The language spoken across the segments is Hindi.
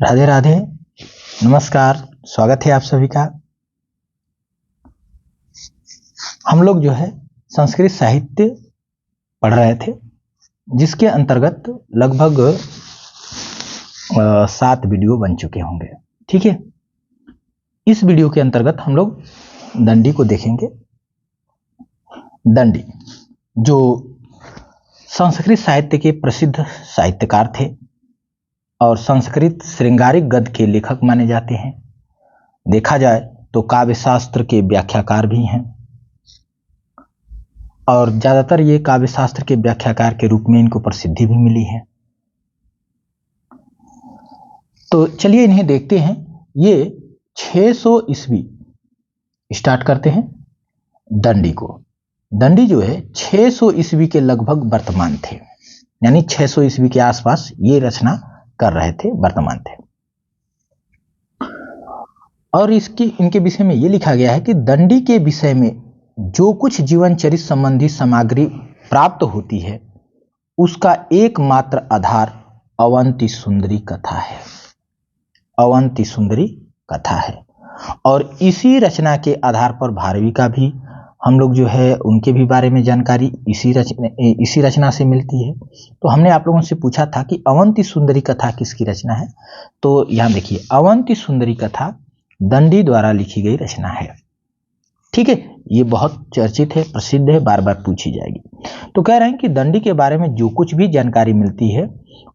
राधे राधे, नमस्कार। स्वागत है आप सभी का। हम लोग जो है संस्कृत साहित्य पढ़ रहे थे, जिसके अंतर्गत लगभग 7 वीडियो बन चुके होंगे। ठीक है, इस वीडियो के अंतर्गत हम लोग दंडी को देखेंगे। दंडी जो संस्कृत साहित्य के प्रसिद्ध साहित्यकार थे और संस्कृत श्रृंगारिक गद्य के लेखक माने जाते हैं। देखा जाए तो काव्य शास्त्र के व्याख्याकार भी हैं और ज्यादातर ये काव्य शास्त्र के व्याख्याकार के रूप में इनको प्रसिद्धि भी मिली है। तो चलिए इन्हें देखते हैं। ये 600 ईस्वी स्टार्ट करते हैं दंडी को। दंडी जो है 600 ईस्वी के लगभग वर्तमान थे, यानी 600 ईस्वी के आसपास ये रचना कर रहे थे, वर्तमान थे। और इनके विषय में ये लिखा गया है कि दंडी के विषय में जो कुछ जीवन चरित्र संबंधी सामग्री प्राप्त होती है उसका एकमात्र आधार अवंती सुंदरी कथा है। अवंती सुंदरी कथा है और इसी रचना के आधार पर भारवी का भी हम लोग जो है उनके भी बारे में जानकारी इसी रचना से मिलती है। तो हमने आप लोगों से पूछा था कि अवंती सुंदरी कथा किसकी रचना है, तो यहाँ देखिए अवंती सुंदरी कथा दंडी द्वारा लिखी गई रचना है। ठीक है, ये बहुत चर्चित है, प्रसिद्ध है, बार बार पूछी जाएगी। तो कह रहे हैं कि दंडी के बारे में जो कुछ भी जानकारी मिलती है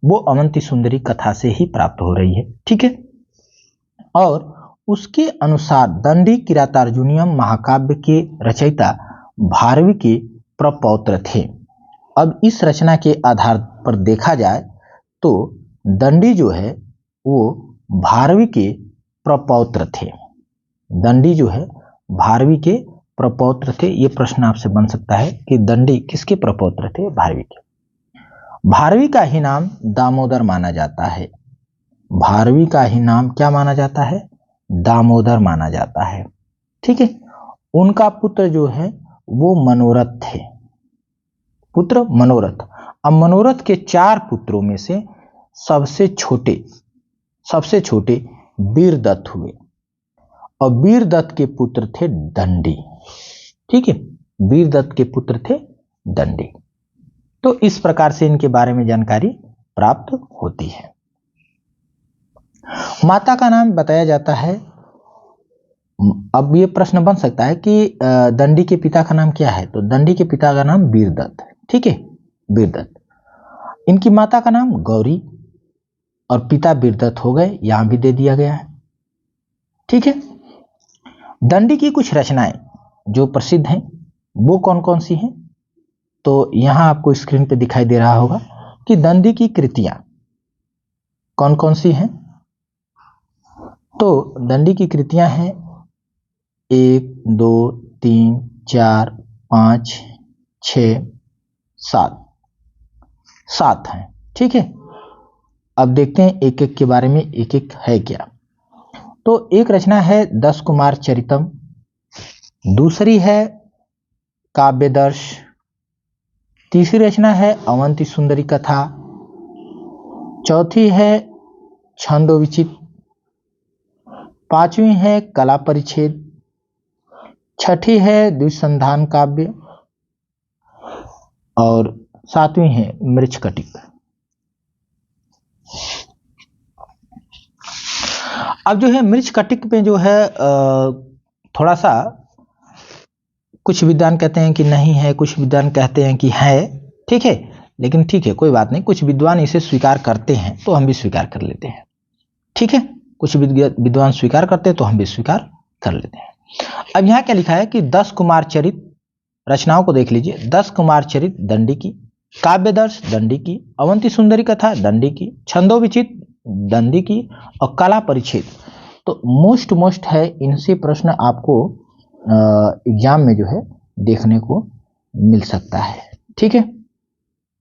वो अवंती सुंदरी कथा से ही प्राप्त हो रही है। ठीक है, और उसके अनुसार दंडी किरातार्जुनीयम महाकाव्य के रचयिता भारवी के प्रपौत्र थे। अब इस रचना के आधार पर देखा जाए तो दंडी जो है वो भारवी के प्रपौत्र थे। दंडी जो है भारवी के प्रपौत्र थे। ये प्रश्न आपसे बन सकता है कि दंडी किसके प्रपौत्र थे? भारवी के। भारवी का ही नाम दामोदर माना जाता है। भारवी का ही नाम क्या माना जाता है? दामोदर माना जाता है। ठीक है, उनका पुत्र जो है वो मनोरथ थे, पुत्र मनोरथ। अब मनोरथ के 4 पुत्रों में से सबसे छोटे वीरदत्त हुए और वीरदत्त के पुत्र थे दंडी। ठीक है, वीरदत्त के पुत्र थे दंडी। तो इस प्रकार से इनके बारे में जानकारी प्राप्त होती है। माता का नाम बताया जाता है। अब ये प्रश्न बन सकता है कि दंडी के पिता का नाम क्या है, तो दंडी के पिता का नाम वीरदत्त है। ठीक है, वीरदत्त। इनकी माता का नाम गौरी और पिता वीरदत्त हो गए, यहां भी दे दिया गया है। ठीक है, दंडी की कुछ रचनाएं जो प्रसिद्ध हैं वो कौन कौन सी हैं, तो यहां आपको स्क्रीन पे दिखाई दे रहा होगा कि दंडी की कृतियां कौन कौन सी हैं। तो दंडी की कृतियां हैं 1, 2, 3, 4, 5, 6, 7 हैं। ठीक है, अब देखते हैं एक एक के बारे में, एक एक है क्या। तो एक रचना है 10 कुमार चरितम, दूसरी है काव्यदर्श, तीसरी रचना है अवंती सुंदरी कथा, चौथी है छंदोविचित, 5वीं है कला परिच्छेद, 6ठी है द्विसंधान काव्य और 7वीं है मृच्छकटिक। अब जो है मृच्छकटिक में जो है थोड़ा सा कुछ विद्वान कहते हैं कि नहीं है, कुछ विद्वान कहते हैं कि है। ठीक है, लेकिन ठीक है, कोई बात नहीं, कुछ विद्वान इसे स्वीकार करते हैं तो हम भी स्वीकार कर लेते हैं। ठीक है, कुछ विद्वान स्वीकार करते हैं तो हम भी स्वीकार कर लेते हैं। अब यहाँ क्या लिखा है कि 10 कुमार चरित रचनाओं को देख लीजिए। 10 कुमार चरित दंडी की, काव्यदर्श दंडी की, अवंती सुंदरी कथा दंडी की, छंदोविचित दंडी की और कला परिच्छेद। तो मोस्ट है, इनसे प्रश्न आपको एग्जाम में जो है देखने को मिल सकता है। ठीक है,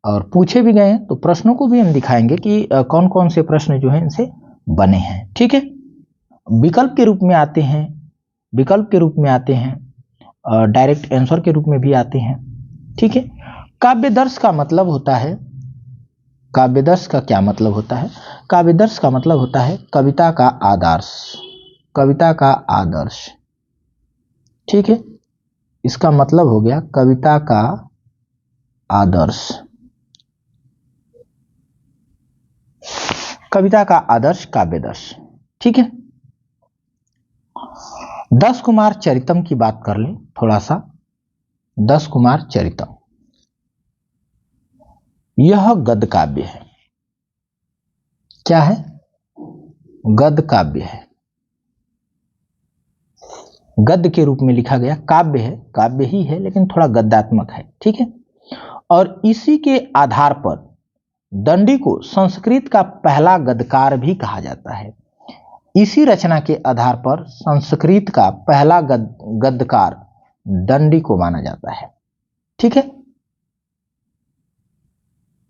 और पूछे भी गए हैं तो प्रश्नों को भी हम दिखाएंगे कि कौन कौन से प्रश्न जो है इनसे बने हैं। ठीक है, विकल्प के रूप में आते हैं, डायरेक्ट आंसर के रूप में भी आते हैं। ठीक है, काव्यदर्श का मतलब होता है, काव्यदर्श का क्या मतलब होता है काव्यादर्श का मतलब होता है कविता का आदर्श, कविता का आदर्श। ठीक है, इसका मतलब हो गया कविता का आदर्श, कविता का आदर्श काव्यादर्श। ठीक है, 10 कुमार चरितम की बात कर लें थोड़ा सा। 10 कुमार चरितम यह गद्य काव्य है। क्या है? गद्य काव्य है, गद्य के रूप में लिखा गया काव्य है, काव्य ही है लेकिन थोड़ा गद्यात्मक है। ठीक है, और इसी के आधार पर दंडी को संस्कृत का पहला गद्यकार भी कहा जाता है। इसी रचना के आधार पर संस्कृत का पहला गद्यकार दंडी को माना जाता है। ठीक है,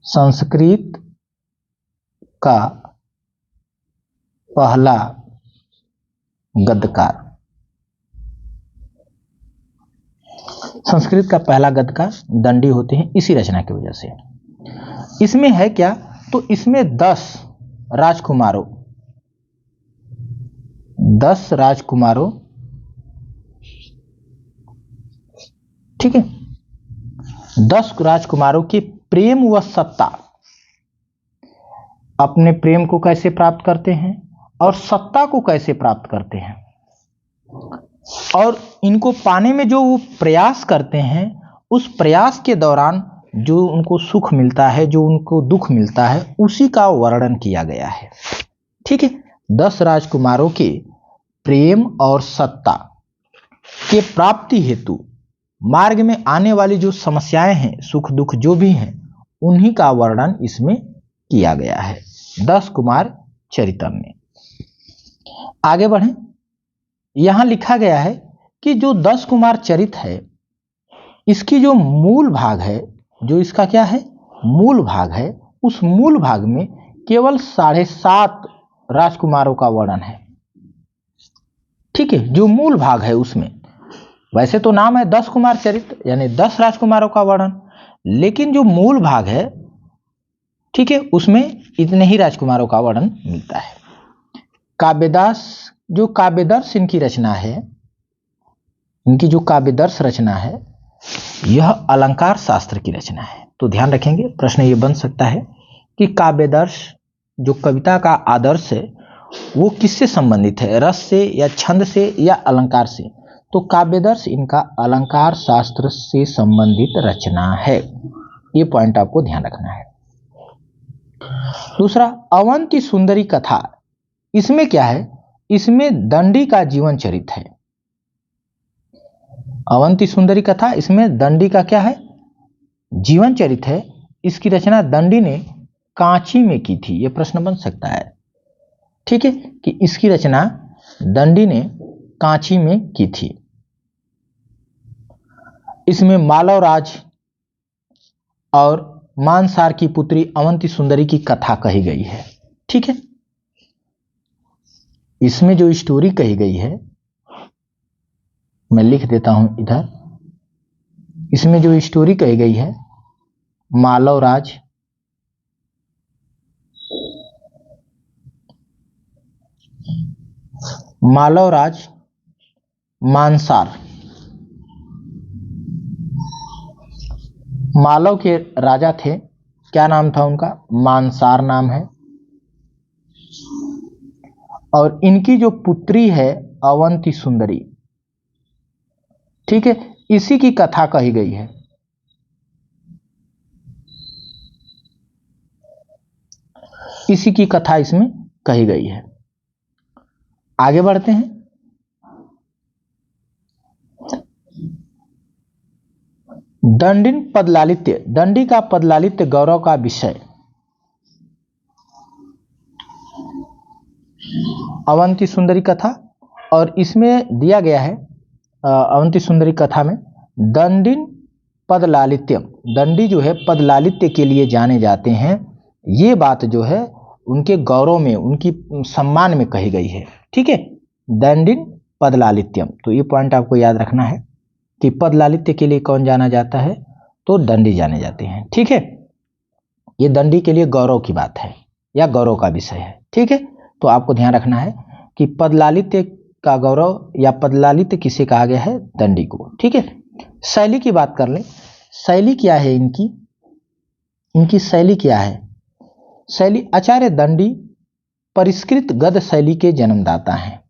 संस्कृत का पहला गद्यकार, संस्कृत का पहला गद्यकार दंडी होते हैं इसी रचना की वजह से। इसमें है क्या? तो इसमें 10 राजकुमारों, 10 राजकुमारों, ठीक है, 10 राजकुमारों की प्रेम व सत्ता, अपने प्रेम को कैसे प्राप्त करते हैं और सत्ता को कैसे प्राप्त करते हैं, और इनको पाने में जो वो प्रयास करते हैं, उस प्रयास के दौरान जो उनको सुख मिलता है, जो उनको दुख मिलता है, उसी का वर्णन किया गया है। ठीक है, 10 राजकुमारों के प्रेम और सत्ता के प्राप्ति हेतु मार्ग में आने वाली जो समस्याएं हैं, सुख दुख जो भी हैं, उन्हीं का वर्णन इसमें किया गया है 10 कुमार चरितम में। आगे बढ़ें, यहां लिखा गया है कि जो 10 कुमार चरित है, इसकी जो मूल भाग है, जो इसका क्या है, मूल भाग है, उस मूल भाग में केवल 7.5 राजकुमारों का वर्णन है। ठीक है, जो मूल भाग है उसमें, वैसे तो नाम है 10 कुमार चरित यानी 10 राजकुमारों का वर्णन, लेकिन जो मूल भाग है, ठीक है, उसमें इतने ही राजकुमारों का वर्णन मिलता है। काव्यदास, जो काव्यादर्श इनकी रचना है, इनकी जो काव्यादर्श रचना है, यह अलंकार शास्त्र की रचना है। तो ध्यान रखेंगे, प्रश्न ये बन सकता है कि काव्यादर्श जो कविता का आदर्श है वो किससे संबंधित है, रस से या छंद से या अलंकार से? तो काव्यादर्श इनका अलंकार शास्त्र से संबंधित रचना है। ये पॉइंट आपको ध्यान रखना है। दूसरा, अवंती सुंदरी कथा, इसमें क्या है? इसमें दंडी का जीवन चरित है। अवंती सुंदरी कथा, इसमें दंडी का क्या है? जीवन चरित है। इसकी रचना दंडी ने कांची में की थी। यह प्रश्न बन सकता है, ठीक है, कि इसकी रचना दंडी ने कांची में की थी। इसमें मालवराज और मानसार की पुत्री अवंती सुंदरी की कथा कही गई है। ठीक है, इसमें जो स्टोरी कही गई है, मैं लिख देता हूं इधर। इसमें जो स्टोरी कही गई है, मालवराज मानसार, मालव के राजा थे, क्या नाम था उनका? मानसार नाम है। और इनकी जो पुत्री है अवंती सुंदरी, ठीक है, इसी की कथा कही गई है। इसी की कथा इसमें कही गई है। आगे बढ़ते हैं। दंडिन पदलालित्य, दंडी का पदलालित्य गौरव का विषय। अवंती सुंदरी कथा, और इसमें दिया गया है अवंती सुंदरी कथा में दंडिन पदलालित्यम, दंडी जो है पदलालित्य के लिए जाने जाते हैं। ये बात जो है उनके गौरव में, उनकी सम्मान में कही गई है। ठीक है, दंडिन पदलालित्यम। तो ये पॉइंट आपको याद रखना है कि पदलालित्य के लिए कौन जाना जाता है? तो दंडी जाने जाते हैं। ठीक है, ये दंडी के लिए गौरव की बात है या गौरव का विषय है। ठीक है, तो आपको ध्यान रखना है कि पदलालित्य का गौरव या पदलालित्य किसे कहा गया है, दंडी को। ठीक है, शैली की बात कर लें, शैली क्या है इनकी शैली क्या है? शैली आचार्य दंडी परिष्कृत गद्य शैली के जन्मदाता हैं।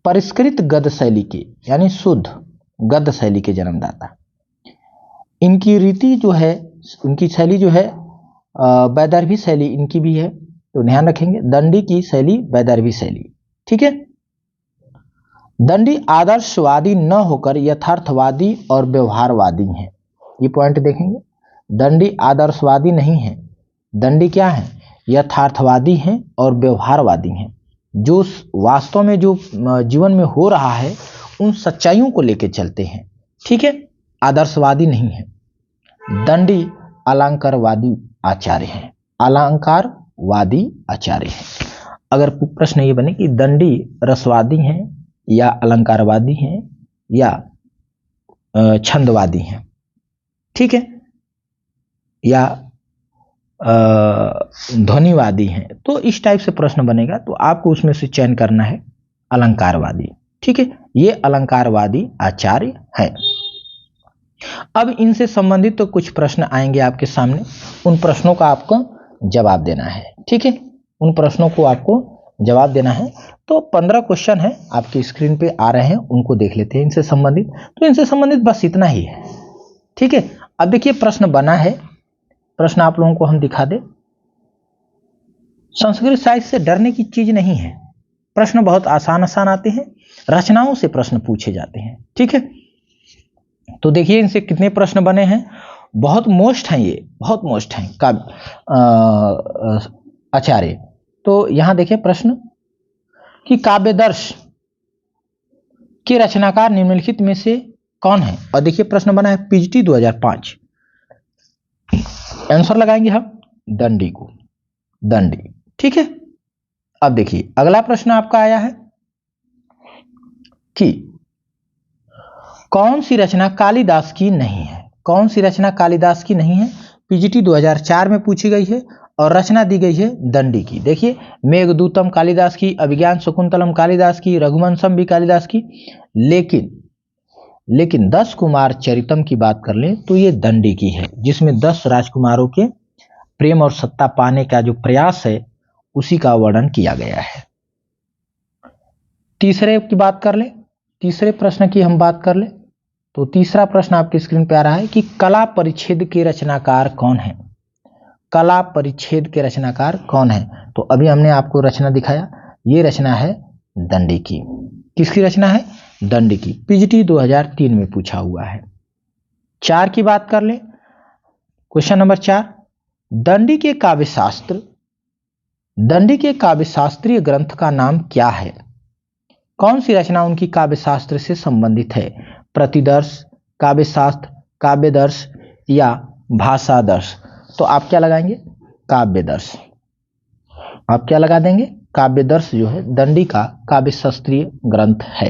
परिष्कृत गद्य शैली के यानी शुद्ध गद्य शैली के जन्मदाता। इनकी रीति जो है, उनकी शैली जो है वैदर्भी शैली इनकी भी है, तो ध्यान रखेंगे दंडी की शैली वैदर्भी शैली। ठीक है, दंडी आदर्शवादी न होकर यथार्थवादी और व्यवहारवादी हैं। ये पॉइंट देखेंगे, दंडी आदर्शवादी नहीं है, दंडी क्या है, यथार्थवादी हैं और व्यवहारवादी हैं। जो वास्तव में जो जीवन में हो रहा है उन सच्चाइयों को लेकर चलते हैं। ठीक है, आदर्शवादी नहीं है। दंडी अलंकारवादी आचार्य हैं, अलंकारवादी आचार्य हैं। अगर प्रश्न ये बने कि दंडी रसवादी हैं या अलंकारवादी हैं या छंदवादी हैं, ठीक है, या ध्वनिवादी हैं, तो इस टाइप से प्रश्न बनेगा, तो आपको उसमें से चयन करना है अलंकारवादी। ठीक है, ये अलंकारवादी आचार्य है। अब इनसे संबंधित तो कुछ प्रश्न आएंगे आपके सामने, उन प्रश्नों का आपको जवाब देना है। ठीक है, उन प्रश्नों को आपको जवाब देना है। तो 15 क्वेश्चन है आपकी स्क्रीन पे आ रहे हैं, उनको देख लेते हैं इनसे संबंधित। तो इनसे संबंधित बस इतना ही है। ठीक है, अब देखिए प्रश्न बना है, प्रश्न आप लोगों को हम दिखा दे। संस्कृत साहित्य से डरने की चीज नहीं है, प्रश्न बहुत आसान आसान आते हैं, रचनाओं से प्रश्न पूछे जाते हैं। ठीक है, तो देखिए इनसे कितने प्रश्न बने हैं, बहुत मोस्ट हैं, ये बहुत मोस्ट हैं का आचार्य। तो यहां देखिए प्रश्न कि काव्यदर्श के रचनाकार निम्नलिखित में से कौन है, और देखिए प्रश्न बना है पीजीटी 2005। आंसर लगाएंगे हम दंडी को, दंडी। ठीक है, अब देखिए अगला प्रश्न आपका आया है कि कौन सी रचना कालिदास की नहीं है, कौन सी रचना कालिदास की नहीं है, पीजीटी 2004 में पूछी गई है और रचना दी गई है दंडी की। देखिए मेघदूतम कालिदास की, अभिज्ञान शकुंतलम कालिदास की, रघुवंशम भी कालिदास की, लेकिन 10 कुमार चरितम की बात कर लें तो ये दंडी की है, जिसमें 10 राजकुमारों के प्रेम और सत्ता पाने का जो प्रयास है उसी का वर्णन किया गया है। तीसरे की बात कर ले, तीसरे प्रश्न की हम बात कर ले, तो तीसरा प्रश्न आपकी स्क्रीन पे आ रहा है कि कला परिच्छेद के रचनाकार कौन है, कला परिच्छेद के रचनाकार कौन है। तो अभी हमने आपको रचना दिखाया, ये रचना है दंडी की। किसकी रचना है, दंडी की, पीजीटी 2003 में पूछा हुआ है। 4 की बात कर ले, क्वेश्चन नंबर 4, दंडी के काव्यशास्त्र, दंडी के काव्यशास्त्रीय ग्रंथ का नाम क्या है, कौन सी रचना उनकी काव्यशास्त्र से संबंधित है, प्रतिदर्श, काव्यशास्त्र, काव्यदर्श या भाषादर्श। तो आप क्या लगाएंगे, काव्यदर्श, आप क्या लगा देंगे, काव्यदर्श जो है दंडी का काव्यशास्त्रीय ग्रंथ है,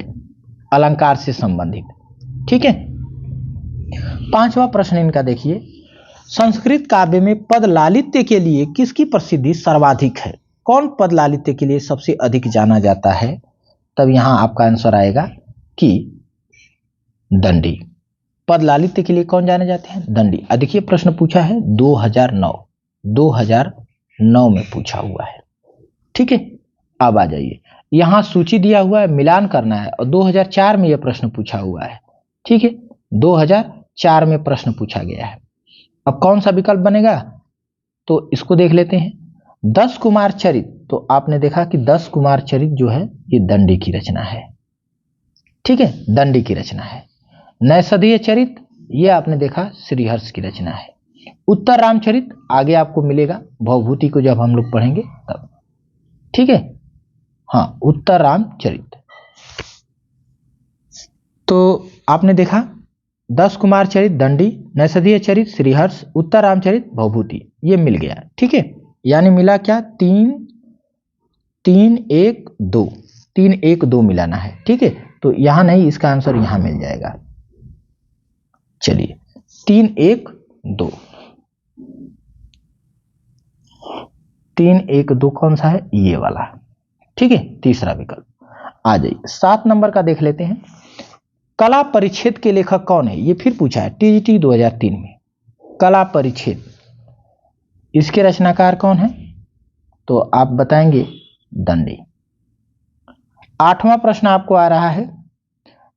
अलंकार से संबंधित। ठीक है, 5वां प्रश्न इनका देखिए, संस्कृत काव्य में पद लालित्य के लिए किसकी प्रसिद्धि सर्वाधिक है, कौन पद लालित्य के लिए सबसे अधिक जाना जाता है, तब यहां आपका आंसर आएगा कि दंडी। पद लालित्य के लिए कौन जाने जाते हैं, दंडी। देखिए प्रश्न पूछा है 2009 में पूछा हुआ है। ठीक है, अब आ जाइए, यहां सूची दिया हुआ है, मिलान करना है, और 2004 में यह प्रश्न पूछा हुआ है। ठीक है, 2004 में प्रश्न पूछा गया है। अब कौन सा विकल्प बनेगा, तो इसको देख लेते हैं। 10 कुमार चरित, तो आपने देखा कि 10 कुमार चरित जो है ये दंडी की रचना है। ठीक है, दंडी की रचना है। नैषधीय चरित, ये आपने देखा श्रीहर्ष की रचना है। उत्तर रामचरित आगे आपको मिलेगा, भवभूति को जब हम लोग पढ़ेंगे तब। ठीक है, हाँ, उत्तर रामचरित। तो आपने देखा 10 कुमार चरित दंडी, नैषधीय चरित श्रीहर्ष, उत्तर रामचरित भवभूति, ये मिल गया। ठीक है, यानी मिला क्या, 3-1-2 मिलाना है। ठीक है, तो यहां नहीं, इसका आंसर यहां मिल जाएगा। चलिए 3-1-2। 3, 1, 2 कौन सा है? ये वाला। ठीक है, तीसरा विकल्प। आ जाइए 7 नंबर का देख लेते हैं। कला परिच्छेद के लेखक कौन है? ये फिर पूछा है टीजीटी 2003 में। कला परिच्छेद, इसके रचनाकार कौन है? तो आप बताएंगे दंडी। 8वां प्रश्न आपको आ रहा है,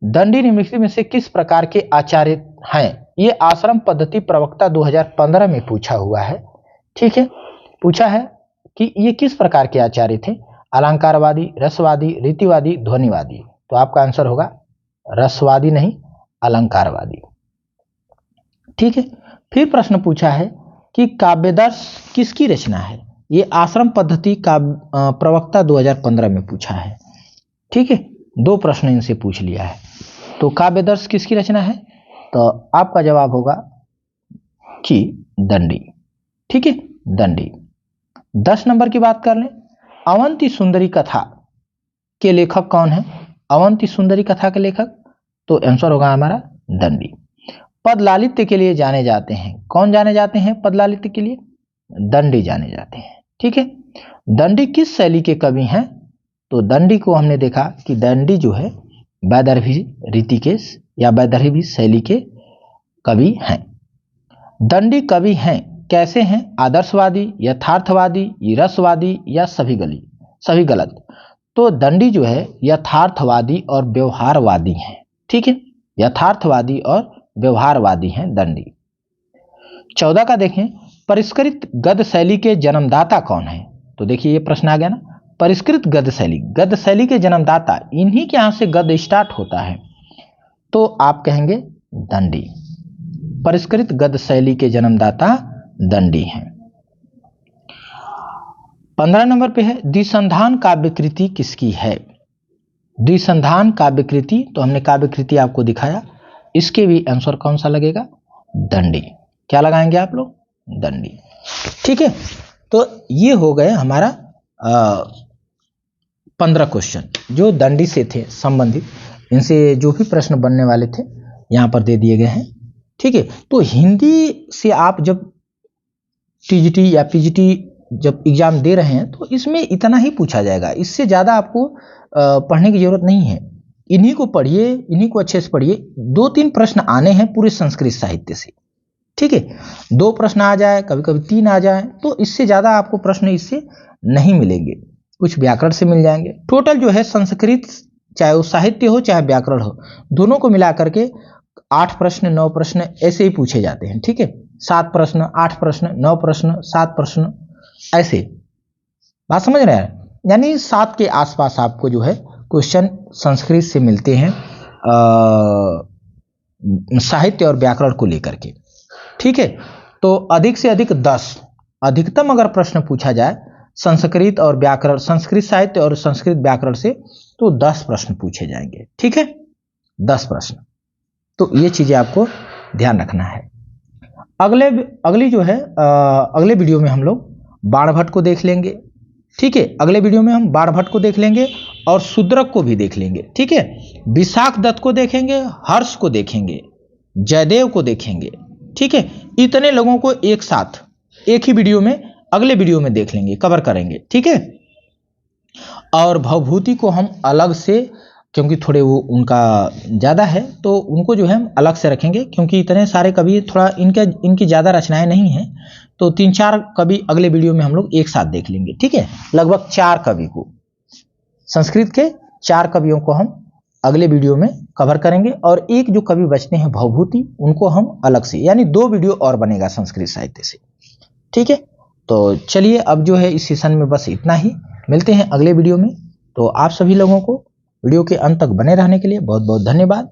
दंडी निम्नलिखित में से किस प्रकार के आचार्य हैं? ये आश्रम पद्धति प्रवक्ता 2015 में पूछा हुआ है। ठीक है, पूछा है कि ये किस प्रकार के आचार्य थे? अलंकारवादी, रसवादी, रीतिवादी, ध्वनिवादी। तो आपका आंसर होगा रसवादी नहीं, अलंकारवादी। ठीक है, फिर प्रश्न पूछा है कि काव्यदर्श किसकी रचना है? ये आश्रम पद्धति का प्रवक्ता 2015 में पूछा है। ठीक है, 2 प्रश्न इनसे पूछ लिया है। तो काव्यदर्श किसकी रचना है? तो आपका जवाब होगा कि दंडी। ठीक है, दंडी। 10 नंबर की बात कर लें, अवंती सुंदरी कथा के लेखक कौन है? अवंती सुंदरी कथा के लेखक, तो आंसर होगा हमारा दंडी। पद लालित्य के लिए जाने जाते हैं, कौन जाने जाते हैं पद लालित्य के लिए? दंडी जाने जाते हैं। ठीक है, दंडी किस शैली के कवि हैं? तो दंडी को हमने देखा कि दंडी जो है वैदर्भी रीति के या वैदर्भी शैली के कवि हैं। दंडी कवि हैं कैसे हैं? आदर्शवादी, यथार्थवादी, रसवादी या सभी गलत। तो दंडी जो है यथार्थवादी और व्यवहारवादी हैं। ठीक है, यथार्थवादी और व्यवहारवादी हैं दंडी। 14 का देखें, परिष्कृत गद्य शैली के जन्मदाता कौन है? तो देखिए ये प्रश्न आ गया ना, परिष्कृत गद्य शैली के जन्मदाता, इन्हीं के यहां से गद्य स्टार्ट होता है। तो आप कहेंगे दंडी। परिष्कृत गद्य शैली के जन्मदाता दंडी हैं। 15 नंबर पे है, द्विसंधान काव्यकृति किसकी है? द्विसंधान काव्यकृति, तो हमने काव्यकृति आपको दिखाया, इसके भी आंसर कौन सा लगेगा? दंडी। क्या लगाएंगे आप लोग? दंडी। ठीक है, तो ये हो गए हमारा 15 क्वेश्चन जो दंडी से थे संबंधित। इनसे जो भी प्रश्न बनने वाले थे यहां पर दे दिए गए हैं। ठीक है, तो हिंदी से आप जब टीजीटी या पीजीटी जब एग्जाम दे रहे हैं तो इसमें इतना ही पूछा जाएगा, इससे ज़्यादा आपको पढ़ने की जरूरत नहीं है। इन्हीं को पढ़िए, इन्हीं को अच्छे से पढ़िए। 2-3 प्रश्न आने हैं पूरे संस्कृत साहित्य से। ठीक है, 2 प्रश्न आ जाए, कभी कभी 3 आ जाए, तो इससे ज़्यादा आपको प्रश्न इससे नहीं मिलेंगे। कुछ व्याकरण से मिल जाएंगे। टोटल जो है संस्कृत, चाहे वो साहित्य हो चाहे व्याकरण हो, दोनों को मिला करके 8 प्रश्न 9 प्रश्न ऐसे ही पूछे जाते हैं। ठीक है, 7 प्रश्न 8 प्रश्न 9 प्रश्न 7 प्रश्न, ऐसे। बात समझ रहे हैं? यानी 7 के आसपास आपको जो है क्वेश्चन संस्कृत से मिलते हैं साहित्य और व्याकरण को लेकर के। ठीक है, तो अधिक से अधिक 10, अधिकतम अगर प्रश्न पूछा जाए संस्कृत और व्याकरण, संस्कृत साहित्य और संस्कृत व्याकरण से, तो 10 प्रश्न पूछे जाएंगे। ठीक है, 10 प्रश्न। तो ये चीजें आपको ध्यान रखना है। अगली जो है अगले वीडियो में हम लोग बाणभट्ट को देख लेंगे। ठीक है, अगले वीडियो में हम बाणभट्ट को देख लेंगे और शूद्रक को भी देख लेंगे। ठीक है, विशाख दत्त को देखेंगे, हर्ष को देखेंगे, जयदेव को देखेंगे। ठीक है, इतने लोगों को एक साथ एक ही वीडियो में अगले वीडियो में देख लेंगे, कवर करेंगे। ठीक है, और भवभूति को हम अलग से, क्योंकि थोड़े वो उनका ज़्यादा है तो उनको जो है हम अलग से रखेंगे, क्योंकि इतने सारे कवि थोड़ा इनकी ज़्यादा रचनाएं नहीं हैं, तो 3-4 कवि अगले वीडियो में हम लोग एक साथ देख लेंगे। ठीक है, लगभग 4 कवि को, संस्कृत के 4 कवियों को हम अगले वीडियो में कवर करेंगे, और एक जो कवि बचते हैं भवभूति, उनको हम अलग से, यानी 2 वीडियो और बनेगा संस्कृत साहित्य से। ठीक है, तो चलिए अब जो है इस सेशन में बस इतना ही, मिलते हैं अगले वीडियो में। तो आप सभी लोगों को वीडियो के अंत तक बने रहने के लिए बहुत बहुत धन्यवाद।